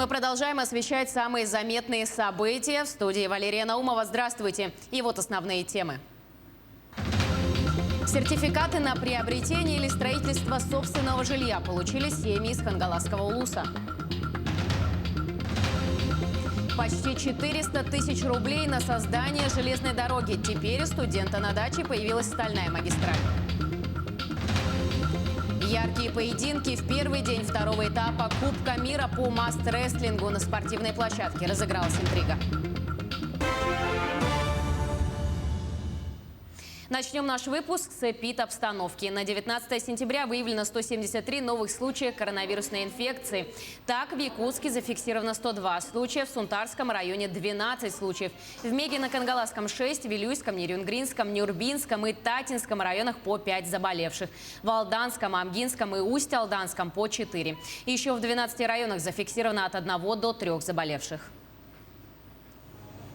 Мы продолжаем освещать самые заметные события. В студии Валерия Наумова. Здравствуйте. И вот основные темы. Сертификаты на приобретение или строительство собственного жилья получили семьи из Хангаласского улуса. Почти 400 тысяч рублей на создание железной дороги. Теперь у студента на даче появилась стальная магистраль. Яркие поединки в первый день второго этапа Кубка мира по маст-рестлингу на спортивной площадке. Разыгралась интрига. Начнем наш выпуск с эпид-обстановки. На 19 сентября выявлено 173 новых случая коронавирусной инфекции. Так, в Якутске зафиксировано 102 случая, в Сунтарском районе 12 случаев. В Мегино-Кангаласском 6, в Вилюйском, Нерюнгринском, Нюрбинском и Татинском районах по 5 заболевших. В Алданском, Амгинском и Усть-Алданском по 4. Еще в 12 районах зафиксировано от 1 до 3 заболевших.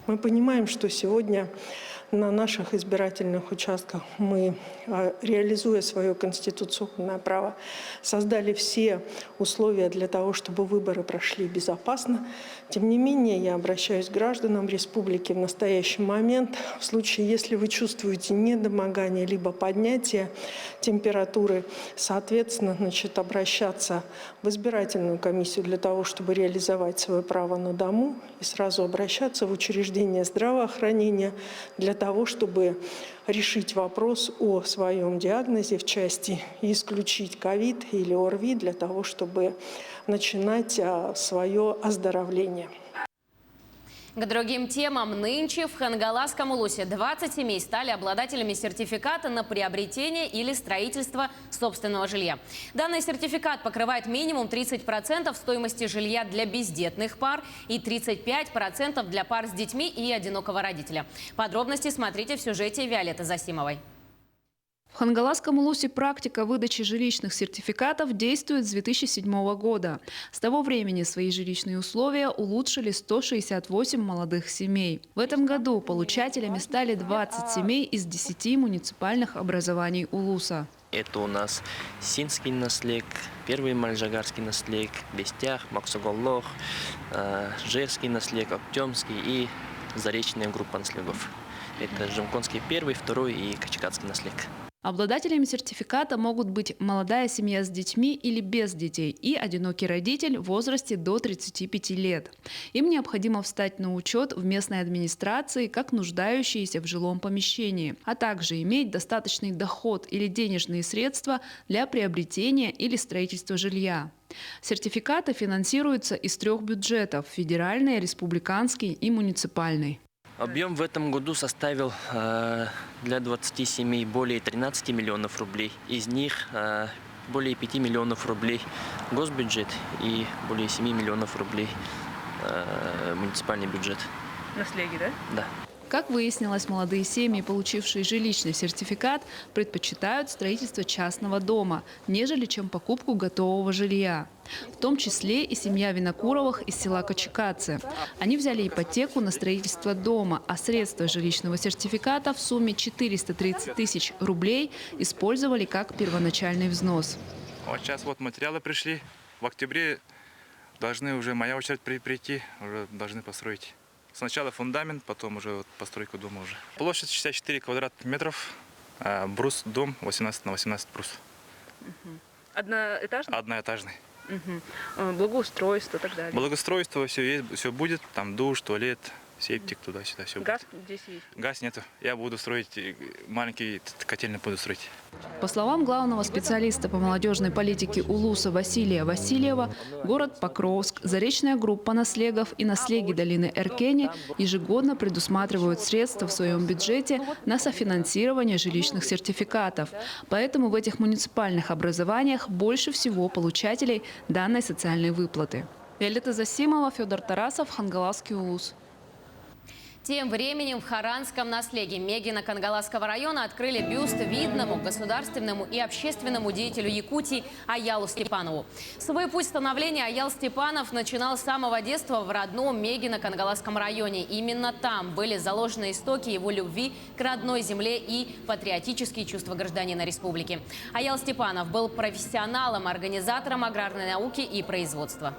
Мы понимаем, что сегодня на наших избирательных участках мы, реализуя свое конституционное право, создали все условия для того, чтобы выборы прошли безопасно. Тем не менее, я обращаюсь к гражданам республики в настоящий момент. В случае, если вы чувствуете недомогание либо поднятие температуры, соответственно, обращаться в избирательную комиссию для того, чтобы реализовать свое право на дому, и сразу обращаться в учреждение здравоохранения для того, чтобы решить вопрос о своем диагнозе в части исключить ковид или ОРВИ для того, чтобы начинать свое оздоровление. К другим темам. Нынче в Хангаласском улусе 20 семей стали обладателями сертификата на приобретение или строительство собственного жилья. Данный сертификат покрывает минимум 30% стоимости жилья для бездетных пар и 35% для пар с детьми и одинокого родителя. Подробности смотрите в сюжете Виолетты Засимовой. В Хангаласском улусе практика выдачи жилищных сертификатов действует с 2007 года. С того времени свои жилищные условия улучшили 168 молодых семей. В этом году получателями стали 20 семей из 10 муниципальных образований улуса. Это у нас Синский наслег, Первый Мальжагарский наслег, Бестях, Максуголлох, Жерский наслег, Оптемский и Заречная группа наслегов. Это Жемконский первый, второй и Качкатский наслег. Обладателями сертификата могут быть молодая семья с детьми или без детей и одинокий родитель в возрасте до 35 лет. Им необходимо встать на учет в местной администрации как нуждающиеся в жилом помещении, а также иметь достаточный доход или денежные средства для приобретения или строительства жилья. Сертификаты финансируются из 3 бюджетов – федеральный, республиканский и муниципальный. Объем в этом году составил для 20 семей более 13 миллионов рублей. Из них более 5 миллионов рублей госбюджет и более 7 миллионов рублей муниципальный бюджет. Наслеги, да? Да. Как выяснилось, молодые семьи, получившие жилищный сертификат, предпочитают строительство частного дома, нежели чем покупку готового жилья. В том числе и семья Винокуровых из села Качкатцы. Они взяли ипотеку на строительство дома, а средства жилищного сертификата в сумме 430 тысяч рублей использовали как первоначальный взнос. Вот сейчас материалы пришли. В октябре должны уже моя очередь прийти, уже должны построить. Сначала фундамент, потом уже постройку дома уже. Площадь 64 квадратных метров, брус дом 18 на 18 брус. Одноэтажный? Одноэтажный. Благоустройство и так далее. Благоустройство, все есть, все будет, там душ, туалет, септик туда-сюда, все Газ будет. здесь есть? Газ нету, я буду строить, маленький котельный буду строить. По словам главного специалиста по молодежной политике улуса Василия Васильева, город Покровск, Заречная группа наслегов и наслеги долины Эркени ежегодно предусматривают средства в своем бюджете на софинансирование жилищных сертификатов. Поэтому в этих муниципальных образованиях больше всего получателей данной социальной выплаты. Виолетта Засимова, Федор Тарасов, Хангаласский улус. Тем временем в Харанском наслеге Мегино-Кангаласского района открыли бюст видному государственному и общественному деятелю Якутии Аялу Степанову. Свой путь становления Аял Степанов начинал с самого детства в родном Мегино-Кангаласском районе. Именно там были заложены истоки его любви к родной земле и патриотические чувства гражданина республики. Аял Степанов был профессионалом, организатором аграрной науки и производства.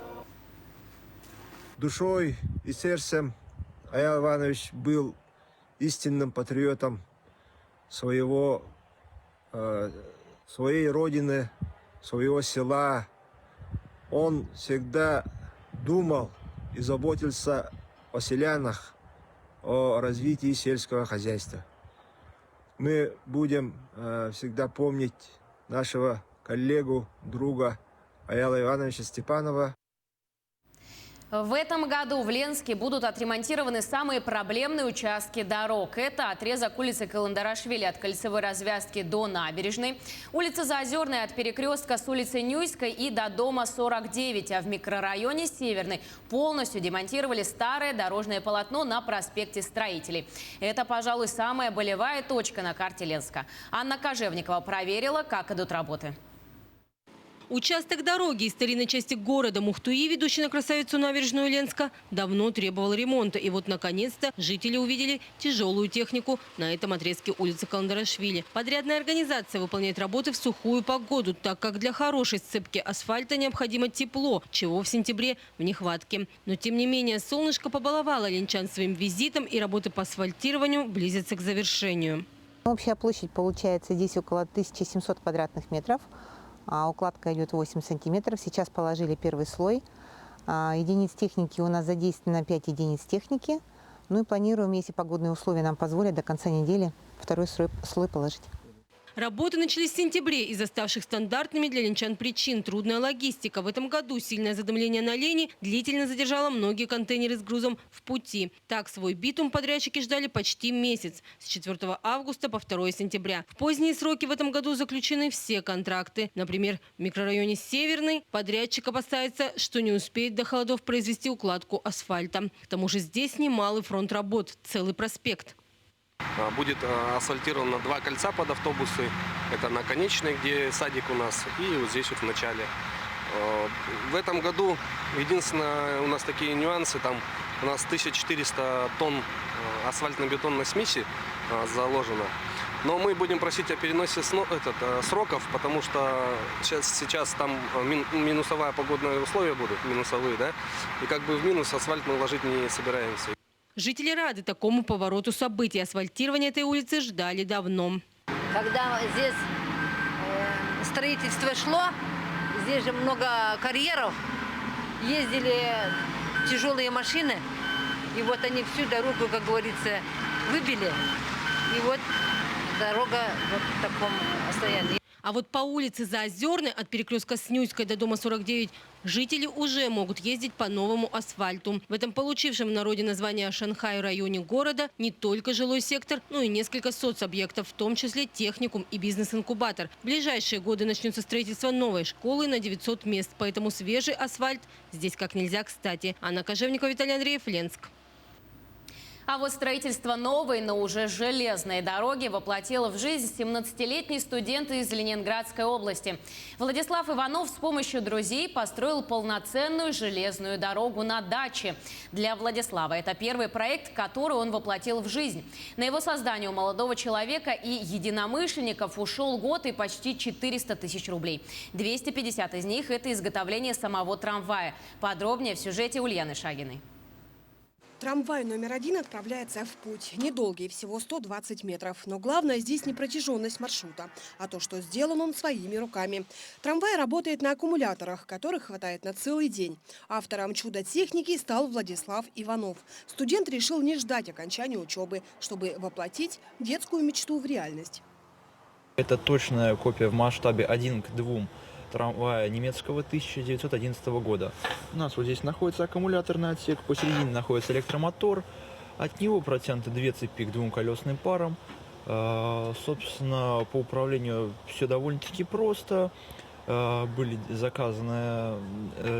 Душой и сердцем Аял Иванович был истинным патриотом своей родины, своего села. Он всегда думал и заботился о селянах, о развитии сельского хозяйства. Мы будем всегда помнить нашего коллегу, друга Аяла Ивановича Степанова. В этом году в Ленске будут отремонтированы самые проблемные участки дорог. Это отрезок улицы Каландарашвили от кольцевой развязки до набережной, улица Заозерная от перекрестка с улицей Нюйской и до дома 49. А в микрорайоне Северный полностью демонтировали старое дорожное полотно на проспекте Строителей. Это, пожалуй, самая болевая точка на карте Ленска. Анна Кожевникова проверила, как идут работы. Участок дороги из старинной части города Мухтуи, ведущий на красавицу набережную Ленска, давно требовал ремонта. И вот, наконец-то, жители увидели тяжелую технику на этом отрезке улицы Каландарашвили. Подрядная организация выполняет работы в сухую погоду, так как для хорошей сцепки асфальта необходимо тепло, чего в сентябре в нехватке. Но, тем не менее, солнышко побаловало ленчан своим визитом, и работы по асфальтированию близятся к завершению. Общая площадь получается здесь около 1700 квадратных метров. Укладка идет 8 сантиметров. Сейчас положили первый слой. Единиц техники у нас задействовано 5 единиц техники. Ну и планируем, если погодные условия нам позволят, до конца недели второй слой положить. Работы начались в сентябре из-за ставших стандартными для ленчан причин. Трудная логистика. В этом году сильное задымление на Лени длительно задержало многие контейнеры с грузом в пути. Так, свой битум подрядчики ждали почти месяц. С 4 августа по 2 сентября. В поздние сроки в этом году заключены все контракты. Например, в микрорайоне Северный подрядчик опасается, что не успеет до холодов произвести укладку асфальта. К тому же здесь немалый фронт работ. Целый проспект. Будет асфальтировано 2 кольца под автобусы. Это на Конечной, где садик у нас, и вот здесь вот в начале. В этом году единственное у нас такие нюансы. Там у нас 1400 тонн асфальтно-бетонной смеси заложено. Но мы будем просить о переносе сроков, потому что сейчас там минусовые погодные условия будут, минусовые, да? И как бы в минус асфальт мы ложить не собираемся. Жители рады такому повороту событий. Асфальтирование этой улицы ждали давно. Когда здесь строительство шло, здесь же много карьеров, ездили тяжелые машины, и вот они всю дорогу, как говорится, выбили, и вот дорога вот в таком состоянии. А вот по улице Заозерной от перекрестка с Нюйской до дома 49 жители уже могут ездить по новому асфальту. В этом получившем в народе название Шанхай районе города не только жилой сектор, но и несколько соцобъектов, в том числе техникум и бизнес-инкубатор. В ближайшие годы начнется строительство новой школы на 900 мест, поэтому свежий асфальт здесь как нельзя кстати. Анна Кожевникова, Виталий Андреев, Ленск. А вот строительство новой, но уже железной дороги воплотила в жизнь 17-летний студент из Ленинградской области. Владислав Иванов с помощью друзей построил полноценную железную дорогу на даче. Для Владислава это первый проект, который он воплотил в жизнь. На его создание у молодого человека и единомышленников ушел год и почти 400 тысяч рублей. 250 из них – это изготовление самого трамвая. Подробнее в сюжете Ульяны Шагиной. Трамвай номер 1 отправляется в путь. Недолгий, всего 120 метров. Но главное здесь не протяженность маршрута, а то, что сделан он своими руками. Трамвай работает на аккумуляторах, которых хватает на целый день. Автором чудо-техники стал Владислав Иванов. Студент решил не ждать окончания учебы, чтобы воплотить детскую мечту в реальность. Это точная копия в масштабе 1 к 2. Трамвая немецкого 1911 года. У нас вот здесь находится аккумуляторный отсек, посередине находится электромотор. От него протянуты 2 цепи к 2 колесным парам. Собственно, по управлению все довольно-таки просто. Были заказаны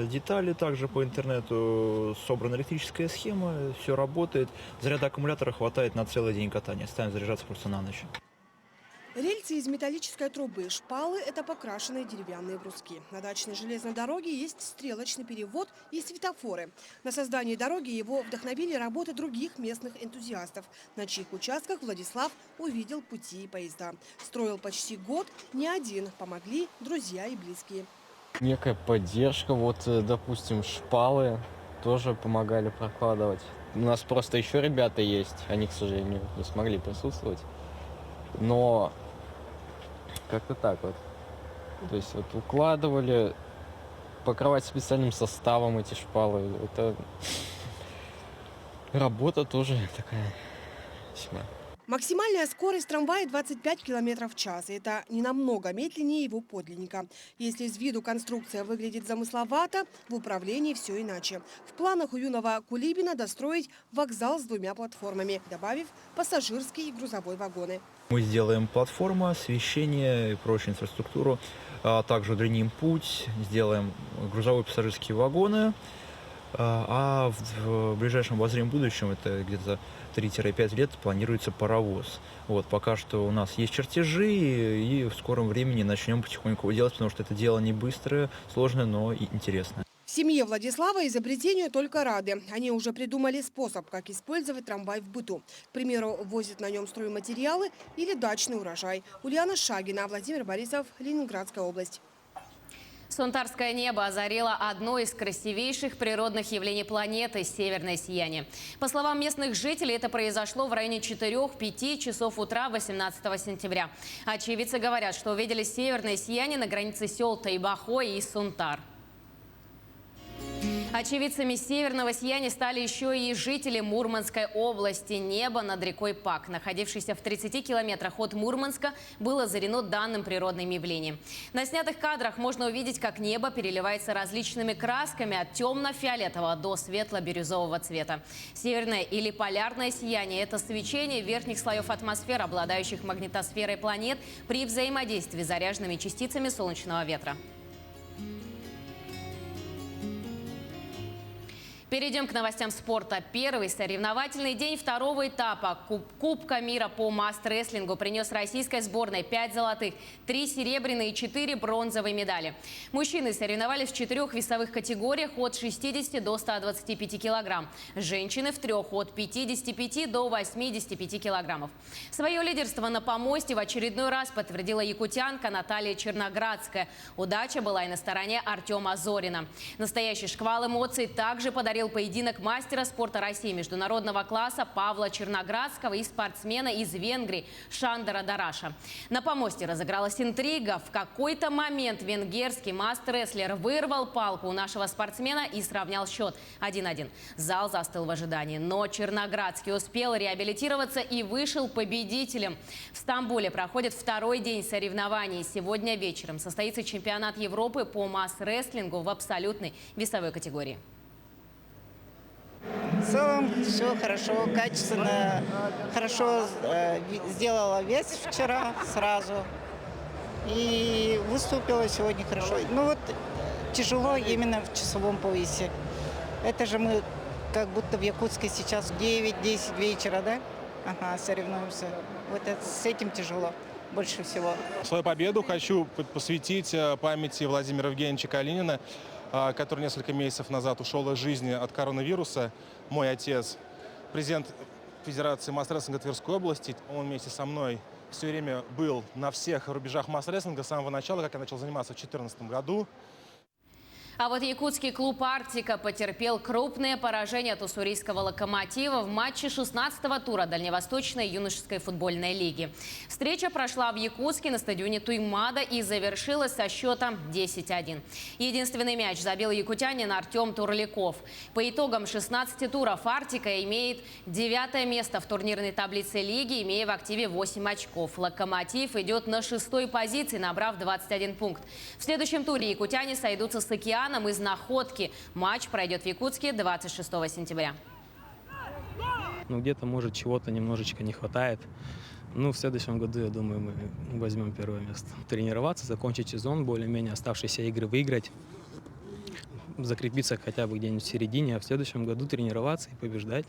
детали, также по интернету собрана электрическая схема, все работает. Заряда аккумулятора хватает на целый день катания, ставим заряжаться просто на ночь. Рельсы из металлической трубы, шпалы – это покрашенные деревянные бруски. На дачной железной дороге есть стрелочный перевод и светофоры. На создании дороги его вдохновили работы других местных энтузиастов, на чьих участках Владислав увидел пути и поезда. Строил почти год, не один, помогли друзья и близкие. Некая поддержка, вот, допустим, шпалы, тоже помогали прокладывать. У нас просто еще ребята есть, они, к сожалению, не смогли присутствовать. Но как-то так вот. То есть вот укладывали, покрывать специальным составом эти шпалы. Это работа тоже такая весьма. Максимальная скорость трамвая 25 км в час. Это не намного медленнее его подлинника. Если с виду конструкция выглядит замысловато, в управлении все иначе. В планах у юного Кулибина достроить вокзал с 2 платформами, добавив пассажирские и грузовой вагоны. Мы сделаем платформу, освещение и прочую инфраструктуру. Также удлиним путь, сделаем грузовые пассажирские вагоны. А в ближайшем обозримом будущем, это где-то 3-5 лет, планируется паровоз. Вот, пока что у нас есть чертежи, и в скором времени начнем потихоньку его делать, потому что это дело не быстрое, сложное, но и интересное. В семье Владислава изобретению только рады. Они уже придумали способ, как использовать трамвай в быту. К примеру, возят на нем стройматериалы или дачный урожай. Ульяна Шагина, Владимир Борисов, Ленинградская область. Сунтарское небо озарило одно из красивейших природных явлений планеты – северное сияние. По словам местных жителей, это произошло в районе 4-5 часов утра 18 сентября. Очевидцы говорят, что увидели северное сияние на границе сел Тайбахой и Сунтар. Очевидцами северного сияния стали еще и жители Мурманской области. Небо над рекой Пак, находившейся в 30 километрах от Мурманска, было озарено данным природным явлением. На снятых кадрах можно увидеть, как небо переливается различными красками от темно-фиолетового до светло-бирюзового цвета. Северное или полярное сияние – это свечение верхних слоев атмосферы, обладающих магнитосферой планет при взаимодействии с заряженными частицами солнечного ветра. Перейдем к новостям спорта. Первый соревновательный день второго этапа Кубка мира по масс-рестлингу принес российской сборной 5 золотых, 3 серебряные и 4 бронзовые медали. Мужчины соревновались в 4 весовых категориях от 60 до 125 килограмм. Женщины в 3 от 55 до 85 килограммов. Свое лидерство на помосте в очередной раз подтвердила якутянка Наталья Черноградская. Удача была и на стороне Артема Зорина. Настоящий шквал эмоций также подарил поединок мастера спорта России международного класса Павла Черноградского и спортсмена из Венгрии Шандора Дараша. На помосте разыгралась интрига. В какой-то момент венгерский мастер-рестлер вырвал палку у нашего спортсмена и сравнял счет 1-1. Зал застыл в ожидании. Но Черноградский успел реабилитироваться и вышел победителем. В Стамбуле проходит второй день соревнований. Сегодня вечером состоится чемпионат Европы по масс-рестлингу в абсолютной весовой категории. В целом все хорошо, качественно, хорошо сделала вес вчера сразу и выступила сегодня хорошо. Ну вот тяжело именно в часовом поясе. Это же мы как будто в Якутске сейчас 9-10 вечера, да? Ага, соревнуемся. Вот это, с этим тяжело больше всего. Свою победу хочу посвятить памяти Владимира Евгеньевича Калинина, который несколько месяцев назад ушел из жизни от коронавируса. Мой отец, президент Федерации масс-рестлинга Тверской области, он вместе со мной все время был на всех рубежах масс-рестлинга с самого начала, как я начал заниматься в 2014 году. А вот якутский клуб «Арктика» потерпел крупное поражение от уссурийского «Локомотива» в матче 16-го тура Дальневосточной юношеской футбольной лиги. Встреча прошла в Якутске на стадионе Туймада и завершилась со счетом 10-1. Единственный мяч забил якутянин Артем Турляков. По итогам 16 туров «Арктика» имеет 9-е место в турнирной таблице лиги, имея в активе 8 очков. «Локомотив» идет на 6-й позиции, набрав 21 пункт. В следующем туре якутяне сойдутся с «Океаном» из Находки. Матч пройдет в Якутске 26 сентября. Ну, где-то, может, чего-то немножечко не хватает. Ну, в следующем году, я думаю, мы возьмем первое место. Тренироваться, закончить сезон, более-менее оставшиеся игры выиграть, закрепиться хотя бы где-нибудь в середине, а в следующем году тренироваться и побеждать.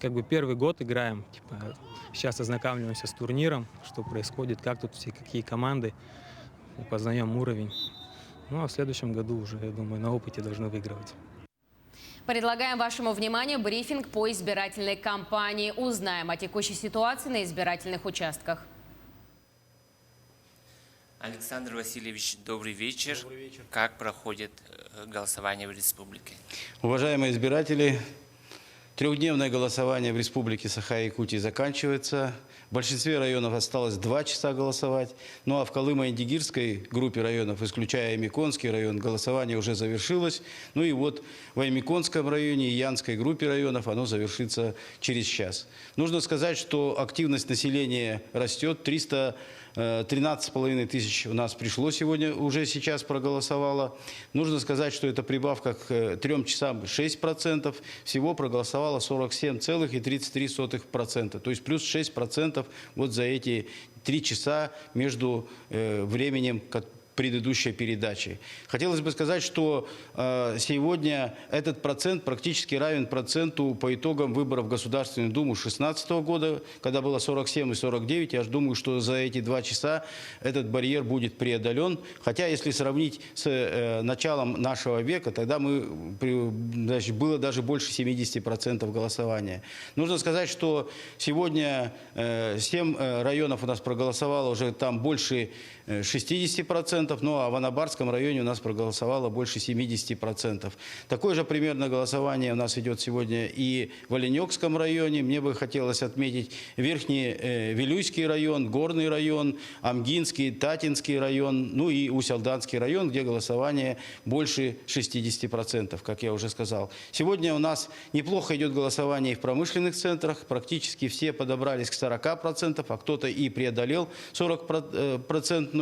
Как бы первый год играем, типа, сейчас ознакомливаемся с турниром, что происходит, как тут все, какие команды, познаем уровень. Ну, а в следующем году уже, я думаю, на опыте должны выигрывать. Предлагаем вашему вниманию брифинг по избирательной кампании. Узнаем о текущей ситуации на избирательных участках. Александр Васильевич, добрый вечер. Как проходит голосование в республике? Уважаемые избиратели, трехдневное голосование в Республике Саха-Якутия заканчивается. В большинстве районов осталось 2 часа голосовать. Ну а в Колымо-Индигирской группе районов, исключая Аймиконский район, голосование уже завершилось. Ну и вот в Аймиконском районе и Янской группе районов оно завершится через час. Нужно сказать, что активность населения растет. 13,5 тысяч у нас пришло сегодня, уже сейчас проголосовало. Нужно сказать, что это прибавка к 3 часам 6%. Всего проголосовало 47,33%. То есть плюс 6% вот за эти 3 часа между временем предыдущей передачи. Хотелось бы сказать, что сегодня этот процент практически равен проценту по итогам выборов в Государственную Думу 2016 года, когда было 47 и 49. Я же думаю, что за эти 2 часа этот барьер будет преодолен. Хотя, если сравнить с началом нашего века, тогда было даже больше 70% голосования. Нужно сказать, что сегодня 7 районов у нас проголосовало уже там больше 60%, ну а в Анабарском районе у нас проголосовало больше 70%. Такое же примерно голосование у нас идет сегодня и в Оленёкском районе. Мне бы хотелось отметить Верхний Вилюйский район, Горный район, Амгинский, Татинский район, ну и Усть-Алданский район, где голосование больше 60%, как я уже сказал. Сегодня у нас неплохо идет голосование и в промышленных центрах. Практически все подобрались к 40%, а кто-то и преодолел 40%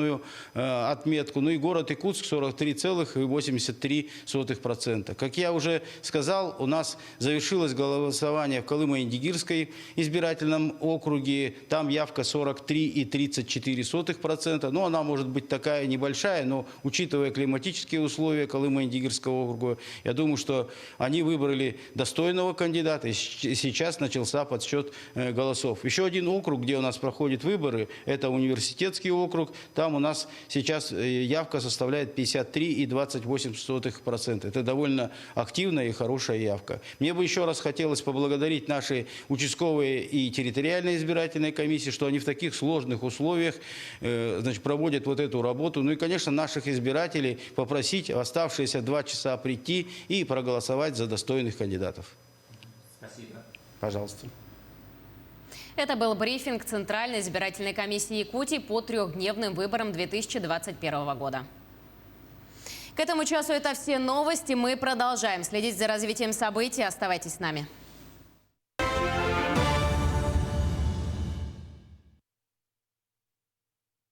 отметку. Ну и город Якутск 43,83%. Как я уже сказал, у нас завершилось голосование в Колымо-Индигирской избирательном округе. Там явка 43,34%. Ну, она может быть такая небольшая, но учитывая климатические условия Колымо-Индигирского округа, я думаю, что они выбрали достойного кандидата. И сейчас начался подсчет голосов. Еще один округ, где у нас проходят выборы, это университетский округ. Там у нас сейчас явка составляет 53,28%. Это довольно активная и хорошая явка. Мне бы еще раз хотелось поблагодарить наши участковые и территориальные избирательные комиссии, что они в таких сложных условиях проводят вот эту работу. Ну и, конечно, наших избирателей попросить в оставшиеся 2 часа прийти и проголосовать за достойных кандидатов. Спасибо. Пожалуйста. Это был брифинг Центральной избирательной комиссии Якутии по трехдневным выборам 2021 года. К этому часу это все новости. Мы продолжаем следить за развитием событий. Оставайтесь с нами.